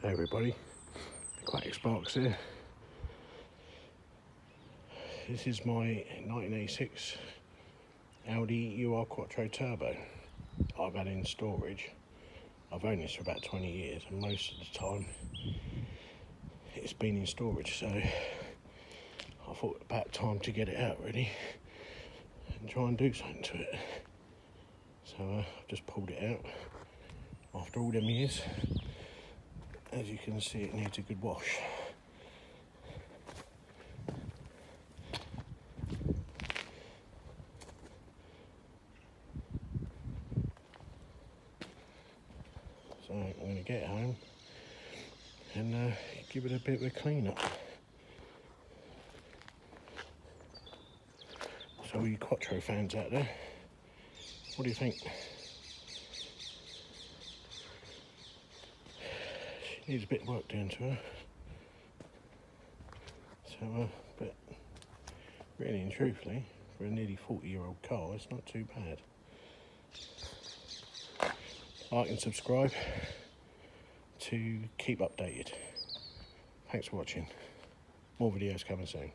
Hey everybody, Quattro Sparks here. This is my 1986 Audi UR Quattro Turbo. I've had in storage. I've owned this for about 20 years and most of the time it's been in storage, so I thought about time to get it out really and try and do something to it. So I've just pulled it out after all them years. As you can see, it needs a good wash. So I'm going to get home and give it a bit of a clean up. So all you Quattro fans out there, what do you think? She needs a bit of work doing to her. So, but really and truthfully, for a nearly 40-year-old car, it's not too bad. Like and subscribe to keep updated. Thanks for watching. More videos coming soon.